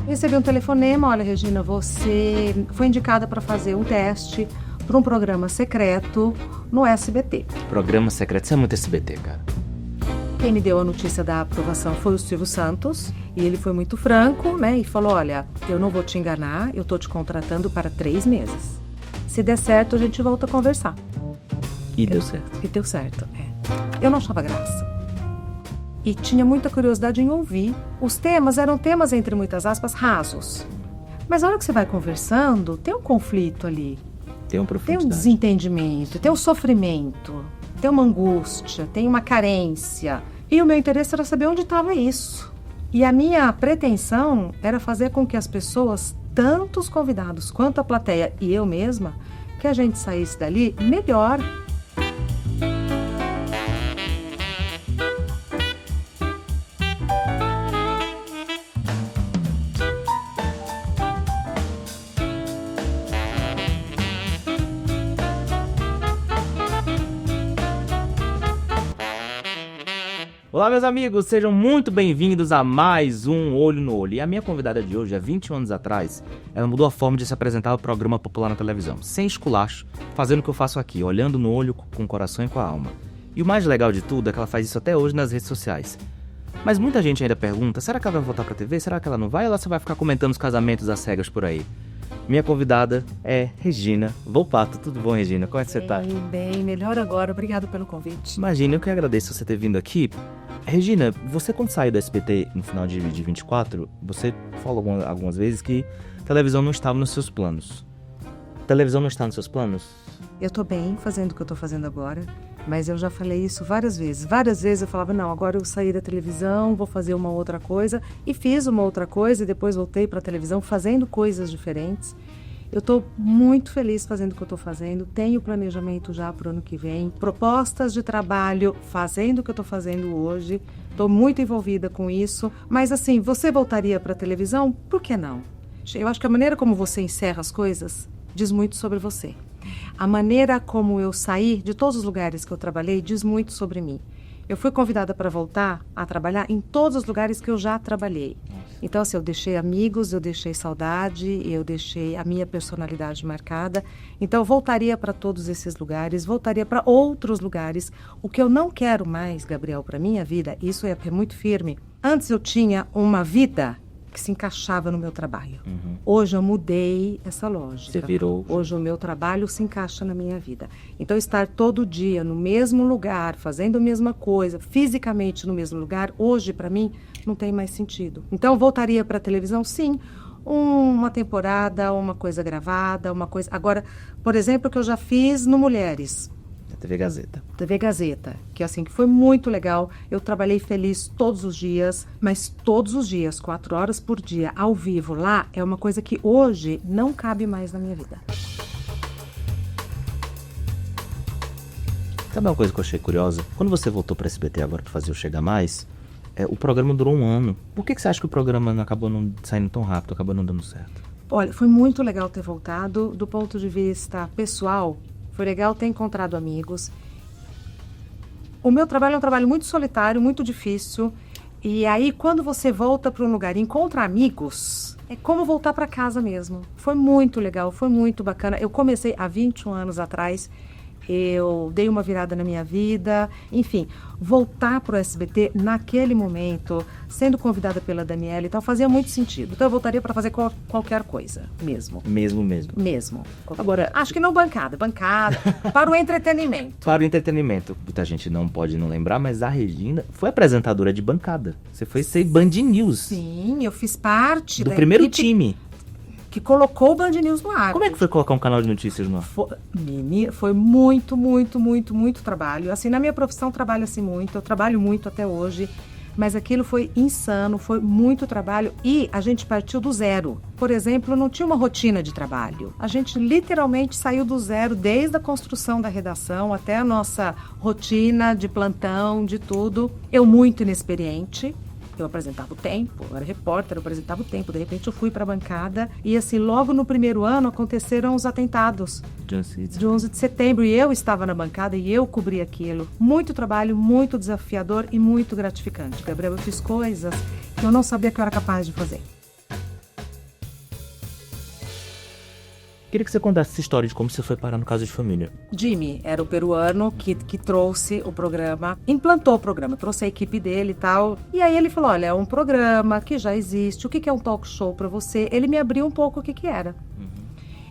Recebi um telefonema: olha, Regina, você foi indicada para fazer um teste para um programa secreto no SBT. Programa secreto, isso é muito SBT, cara. Quem me deu a notícia da aprovação foi o Silvio Santos, e ele foi muito franco, né, e falou: olha, eu não vou te enganar, eu tô te contratando para 3 meses. Se der certo, a gente volta a conversar. E deu certo. E deu certo, Eu não achava graça. E tinha muita curiosidade em ouvir. Os temas eram temas, entre muitas aspas, rasos. Mas na hora que você vai conversando, tem um conflito ali. Tem uma profundidade. Tem um desentendimento, tem um sofrimento, tem uma angústia, tem uma carência. E o meu interesse era saber onde estava isso. E a minha pretensão era fazer com que as pessoas, tanto os convidados quanto a plateia e eu mesma, que a gente saísse dali melhor. Olá, meus amigos, sejam muito bem-vindos a mais um Olho no Olho. E a minha convidada de hoje, há 21 anos atrás, ela mudou a forma de se apresentar ao programa popular na televisão, sem esculacho, fazendo o que eu faço aqui, olhando no olho, com o coração e com a alma. E o mais legal de tudo é que ela faz isso até hoje nas redes sociais. Mas muita gente ainda pergunta, será que ela vai voltar pra TV? Será que ela não vai? Ou ela só vai ficar comentando os casamentos às cegas por aí? Minha convidada é Regina Volpato. Tudo bom, Regina? Como é que você tá? Bem, melhor agora. Obrigado pelo convite. Imagina, eu que agradeço você ter vindo aqui. Regina, você quando saiu do SBT no final de 24, você falou algumas vezes que televisão não estava nos seus planos. Televisão não está nos seus planos? Eu tô bem fazendo o que eu tô fazendo agora, mas eu já falei isso várias vezes. Várias vezes eu falava, não, agora eu saí da televisão, vou fazer uma outra coisa. E fiz uma outra coisa e depois voltei pra televisão fazendo coisas diferentes. Eu tô muito feliz fazendo o que eu tô fazendo, tenho planejamento já pro ano que vem, propostas de trabalho fazendo o que eu tô fazendo hoje, tô muito envolvida com isso. Mas assim, você voltaria pra televisão? Por que não? Eu acho que a maneira como você encerra as coisas diz muito sobre você. A maneira como eu saí de todos os lugares que eu trabalhei diz muito sobre mim. Eu fui convidada para voltar a trabalhar em todos os lugares que eu já trabalhei. Então, assim, eu deixei amigos, eu deixei saudade, eu deixei a minha personalidade marcada. Então, eu voltaria para todos esses lugares, voltaria para outros lugares. O que eu não quero mais, Gabriel, para minha vida, isso é muito firme. Antes eu tinha uma vida que se encaixava no meu trabalho. Hoje eu mudei essa lógica. Você virou. Hoje o meu trabalho se encaixa na minha vida. Então estar todo dia no mesmo lugar, fazendo a mesma coisa, fisicamente no mesmo lugar, hoje para mim não tem mais sentido. Então eu voltaria para a televisão, sim, uma temporada, uma coisa gravada, uma coisa... Agora, por exemplo, o que eu já fiz no Mulheres. TV Gazeta. TV Gazeta, que assim, que foi muito legal. Eu trabalhei feliz todos os dias, mas todos os dias, 4 horas por dia, ao vivo lá, é uma coisa que hoje não cabe mais na minha vida. Sabe uma coisa que eu achei curiosa? Quando você voltou para SBT agora para fazer o Chega Mais, o programa durou 1 ano. Por que você acha que o programa acabou não saindo tão rápido, acabou não dando certo? Olha, foi muito legal ter voltado. Do ponto de vista pessoal, foi legal ter encontrado amigos. O meu trabalho é um trabalho muito solitário, muito difícil. E aí, quando você volta para um lugar e encontra amigos, é como voltar para casa mesmo. Foi muito legal, foi muito bacana. Eu comecei há 21 anos atrás. Eu dei uma virada na minha vida, enfim, voltar para o SBT naquele momento, sendo convidada pela Daniela e tal, fazia muito sentido. Então eu voltaria para fazer qualquer coisa, mesmo. Mesmo. Agora, acho que não bancada, para o entretenimento. Para o entretenimento, muita gente não pode não lembrar, mas a Regina foi apresentadora de bancada. Você foi ser Band News. Sim, eu fiz parte do primeiro time que colocou o Band News no ar. Como é que foi colocar um canal de notícias no ar? Foi muito trabalho. Assim, na minha profissão trabalho assim muito, eu trabalho muito até hoje, mas aquilo foi insano, foi muito trabalho e a gente partiu do zero. Por exemplo, não tinha uma rotina de trabalho. A gente literalmente saiu do zero, desde a construção da redação até a nossa rotina de plantão, de tudo. Eu muito inexperiente. Eu apresentava o Tempo, eu era repórter, eu apresentava o Tempo. De repente eu fui para a bancada e assim, logo no primeiro ano aconteceram os atentados de 11 de setembro e eu estava na bancada e eu cobri aquilo. Muito trabalho, muito desafiador e muito gratificante. Gabriel, eu fiz coisas que eu não sabia que eu era capaz de fazer. Queria que você contasse essa história de como você foi parar no Casa de Família. Jimmy era o peruano que trouxe o programa, implantou o programa, trouxe a equipe dele e tal. E aí ele falou, olha, é um programa que já existe, o que é um talk show pra você? Ele me abriu um pouco o que era.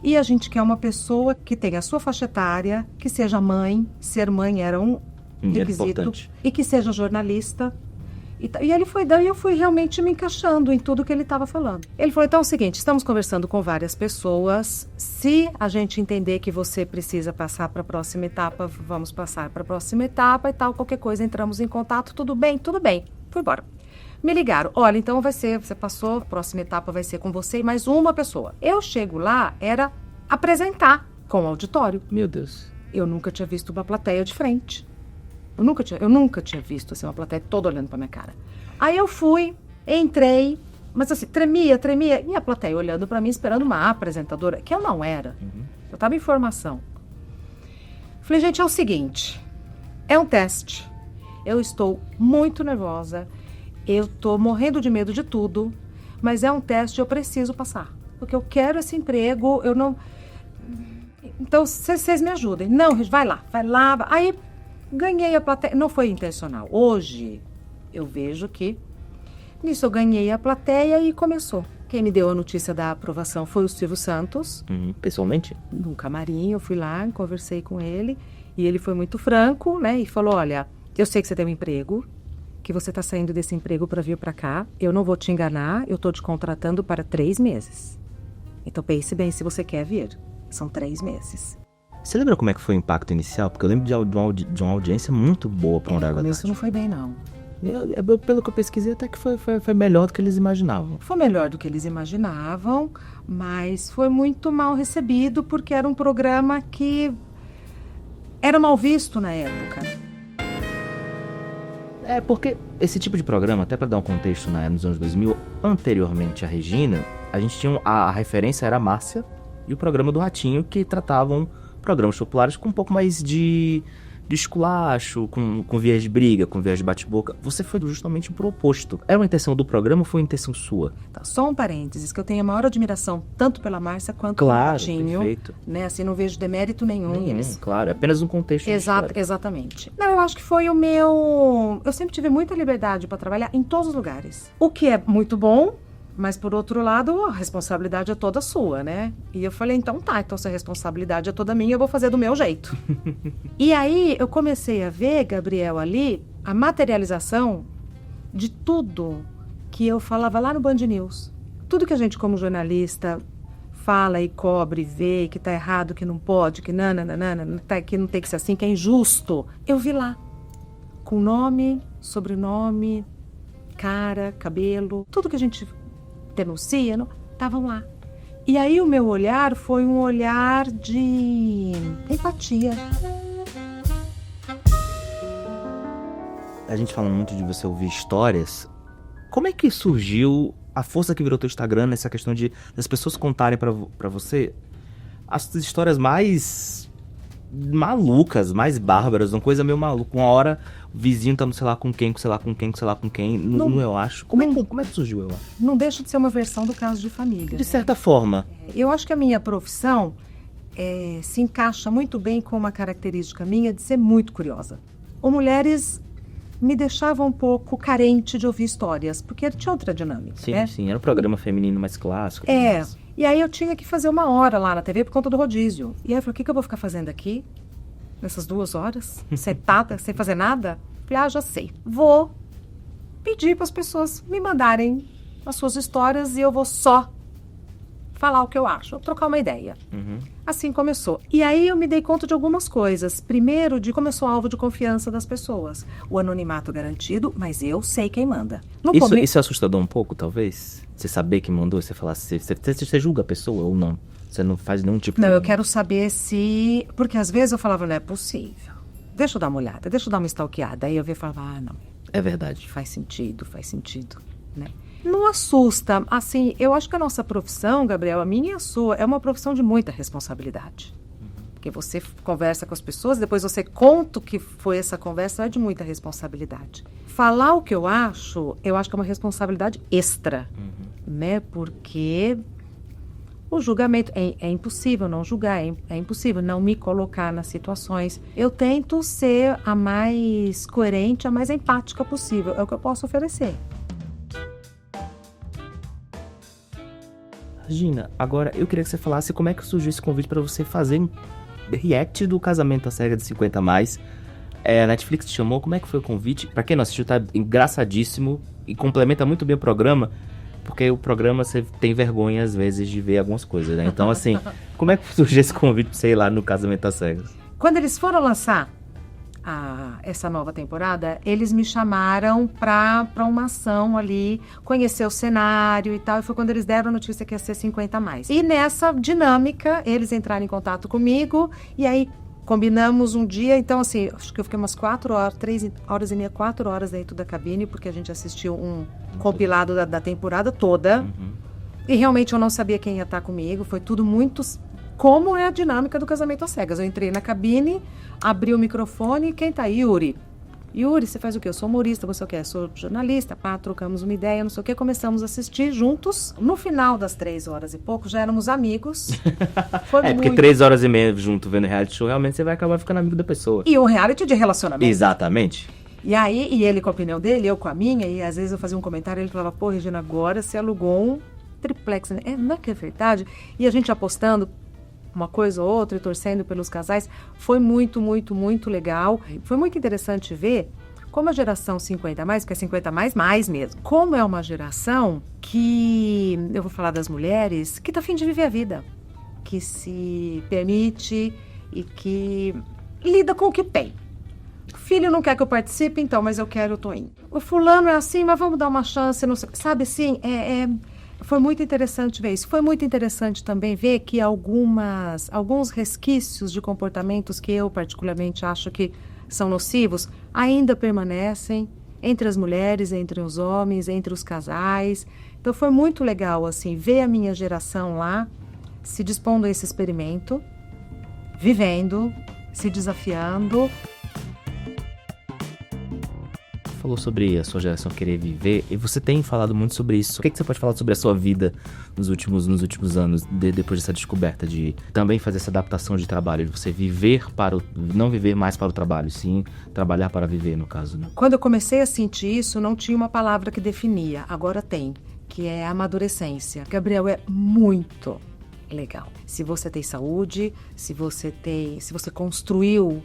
E a gente quer uma pessoa que tenha a sua faixa etária, que seja mãe, ser mãe era um requisito, e que seja jornalista. E ele foi daí eu fui realmente me encaixando em tudo que ele estava falando. Ele falou, então é o seguinte, estamos conversando com várias pessoas, se a gente entender que você precisa passar para a próxima etapa, vamos passar para a próxima etapa e tal, qualquer coisa, entramos em contato, tudo bem, fui embora. Me ligaram, olha, então você passou, a próxima etapa vai ser com você e mais uma pessoa. Eu chego lá, era apresentar com o auditório. Meu Deus. Eu nunca tinha visto uma plateia de frente. Eu nunca tinha visto assim, uma plateia toda olhando pra minha cara. Aí eu fui, entrei, mas assim, tremia, e a plateia olhando pra mim, esperando uma apresentadora, que eu não era. Eu tava em formação. Falei, gente, é o seguinte, é um teste. Eu estou muito nervosa, eu tô morrendo de medo de tudo, mas é um teste, eu preciso passar. Porque eu quero esse emprego, eu não... Então, vocês me ajudem. Não, vai lá. Aí... ganhei a plateia, não foi intencional. Hoje, eu vejo que nisso eu ganhei a plateia e começou. Quem me deu a notícia da aprovação foi o Silvio Santos. Pessoalmente? Num camarim, eu fui lá, conversei com ele. E ele foi muito franco, né? E falou, olha, eu sei que você tem um emprego, que você está saindo desse emprego para vir para cá. Eu não vou te enganar, eu estou te contratando para 3 meses. Então pense bem se você quer vir. São 3 meses. Você lembra como é que foi o impacto inicial? Porque eu lembro de uma audiência muito boa para um horário da tarde. Isso não foi bem, não. Pelo que eu pesquisei, até que foi melhor do que eles imaginavam. Foi melhor do que eles imaginavam, mas foi muito mal recebido, porque era um programa que era mal visto na época. Porque esse tipo de programa, até para dar um contexto, nos anos 2000, anteriormente a Regina, a gente tinha a referência era a Márcia e o programa do Ratinho, que tratavam programas populares com um pouco mais de esculacho, com viés de briga, com viés de bate-boca. Você foi justamente pro oposto. Era uma intenção do programa ou foi uma intenção sua? Tá, só um parênteses, que eu tenho a maior admiração tanto pela Márcia quanto pelo Ratinho. Perfeito. Né? Assim, não vejo demérito nenhum neles. Claro, é apenas um contexto. Exatamente. Não, eu acho que foi o meu... Eu sempre tive muita liberdade para trabalhar em todos os lugares. O que é muito bom, mas, por outro lado, a responsabilidade é toda sua, né? E eu falei, então se a responsabilidade é toda minha, eu vou fazer do meu jeito. E aí, eu comecei a ver, Gabriel, ali, a materialização de tudo que eu falava lá no Band News. Tudo que a gente, como jornalista, fala e cobre, vê, que tá errado, que não pode, que que não tem que ser assim, que é injusto. Eu vi lá, com nome, sobrenome, cara, cabelo, tudo que a gente... denuncia, estavam lá. E aí o meu olhar foi um olhar de empatia. A gente fala muito de você ouvir histórias. Como é que surgiu a força que virou teu Instagram nessa questão das pessoas contarem pra você as histórias mais malucas, mais bárbaras, uma coisa meio maluca. Uma hora o vizinho tá sei lá com quem, no Eu Acho. Como é que surgiu Eu Acho? Não deixa de ser uma versão do Caso de Família. De certa forma. Eu acho que a minha profissão se encaixa muito bem com uma característica minha de ser muito curiosa. Ou mulheres me deixavam um pouco carente de ouvir histórias, porque tinha outra dinâmica. Sim, era um programa feminino mais clássico. E aí eu tinha que fazer 1 hora lá na TV por conta do rodízio. E aí eu falei, o que eu vou ficar fazendo aqui? Nessas 2 horas? Sentada, sem fazer nada? Falei, já sei. Vou pedir para as pessoas me mandarem as suas histórias e eu vou só falar o que eu acho, trocar uma ideia. Assim começou. E aí eu me dei conta de algumas coisas. Primeiro, de como eu sou alvo de confiança das pessoas. O anonimato garantido, mas eu sei quem manda. Isso é assustador um pouco, talvez? Você saber quem mandou, você falar, você julga a pessoa ou não? Você não faz nenhum tipo de... Não, eu quero saber se... Porque às vezes eu falava, não é possível. Deixa eu dar uma olhada, deixa eu dar uma stalkeada. Aí eu falava, não. É verdade. Faz sentido, né? Não assusta. Assim, eu acho que a nossa profissão, Gabriel, a minha e a sua, é uma profissão de muita responsabilidade. Porque você conversa com as pessoas, depois você conta o que foi essa conversa, é de muita responsabilidade. falar o que eu acho que é uma responsabilidade extra, né? Porque o julgamento, é impossível não julgar, é impossível não me colocar nas situações. Eu tento ser a mais coerente, a mais empática possível, é o que eu posso oferecer. Gina, agora eu queria que você falasse como é que surgiu esse convite para você fazer um react do Casamento às Cegas de 50 mais. A Netflix te chamou, como é que foi o convite? Pra quem não assistiu, tá engraçadíssimo e complementa muito bem o programa, porque o programa você tem vergonha às vezes de ver algumas coisas, né? Então assim, como é que surgiu esse convite pra você ir lá no Casamento às Cegas? Quando eles foram lançar essa nova temporada, eles me chamaram para uma ação ali, conhecer o cenário e tal, e foi quando eles deram a notícia que ia ser 50 mais. E nessa dinâmica, eles entraram em contato comigo, e aí combinamos um dia, então assim, acho que eu fiquei umas 4 horas, 3 horas e meia, 4 horas dentro da cabine, porque a gente assistiu um compilado da temporada toda, e realmente eu não sabia quem ia estar comigo, foi tudo muito... Como é a dinâmica do Casamento às Cegas. Eu entrei na cabine, abri o microfone, quem tá aí? Yuri. Yuri, você faz o quê? Eu sou humorista, você é o quê? Eu sou jornalista, trocamos uma ideia, não sei o quê, começamos a assistir juntos. No final das 3 horas e pouco, já éramos amigos. Foi porque 3 horas e meia junto vendo reality show, realmente você vai acabar ficando amigo da pessoa. E um reality de relacionamento. Exatamente. E aí, e ele com a opinião dele, eu com a minha, e às vezes eu fazia um comentário, ele falava, pô, Regina, agora você alugou um triplex, né? Não é que é verdade? E a gente apostando uma coisa ou outra e torcendo pelos casais, foi muito, muito, muito legal. Foi muito interessante ver como a geração 50 mais, porque é 50 mais mesmo, como é uma geração que, eu vou falar das mulheres, que tá a fim de viver a vida, que se permite e que lida com o que tem. O filho não quer que eu participe, então, mas eu quero, eu tô indo. O fulano é assim, mas vamos dar uma chance, não sei, sabe assim, foi muito interessante ver isso. Foi muito interessante também ver que alguns resquícios de comportamentos que eu particularmente acho que são nocivos ainda permanecem entre as mulheres, entre os homens, entre os casais. Então foi muito legal assim ver a minha geração lá se dispondo a esse experimento, vivendo, se desafiando. Falou sobre a sua geração querer viver, e você tem falado muito sobre isso. O que você pode falar sobre a sua vida nos últimos anos, depois dessa descoberta de também fazer essa adaptação de trabalho, de você viver não viver mais para o trabalho, sim trabalhar para viver, no caso, né? Quando eu comecei a sentir isso, não tinha uma palavra que definia, agora tem, que é amadurecência. Gabriel, é muito legal. Se você tem saúde, se você construiu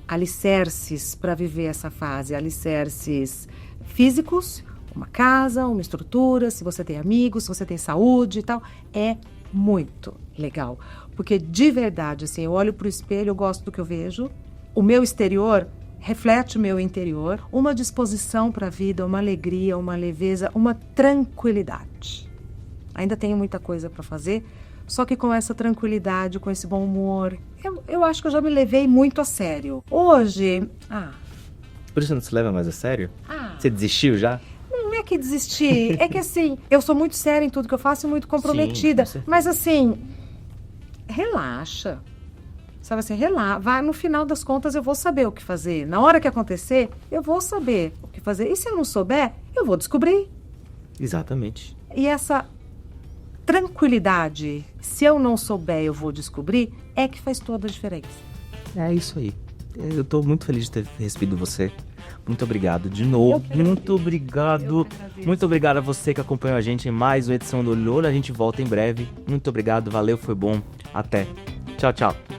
alicerces para viver essa fase, alicerces físicos, uma casa, uma estrutura, se você tem amigos, se você tem saúde e tal, é muito legal. Porque de verdade, assim, eu olho para o espelho, eu gosto do que eu vejo, o meu exterior reflete o meu interior, uma disposição para a vida, uma alegria, uma leveza, uma tranquilidade. Ainda tenho muita coisa para fazer, só que com essa tranquilidade, com esse bom humor, eu acho que eu já me levei muito a sério. Hoje... Por isso você não se leva mais a sério? Você desistiu já? Não é que desisti, é que assim, eu sou muito séria em tudo que eu faço e muito comprometida. Sim, mas assim, relaxa. Sabe assim, relaxa. No final das contas eu vou saber o que fazer. Na hora que acontecer, eu vou saber o que fazer. E se eu não souber, eu vou descobrir. Exatamente. E essa tranquilidade, se eu não souber, eu vou descobrir, é que faz toda a diferença. É isso aí. Eu tô muito feliz de ter recebido você. Muito obrigado de novo. Muito obrigado. Muito obrigado a você que acompanhou a gente em mais uma edição do Olho no Olho. A gente volta em breve. Muito obrigado. Valeu, foi bom. Até. Tchau, tchau.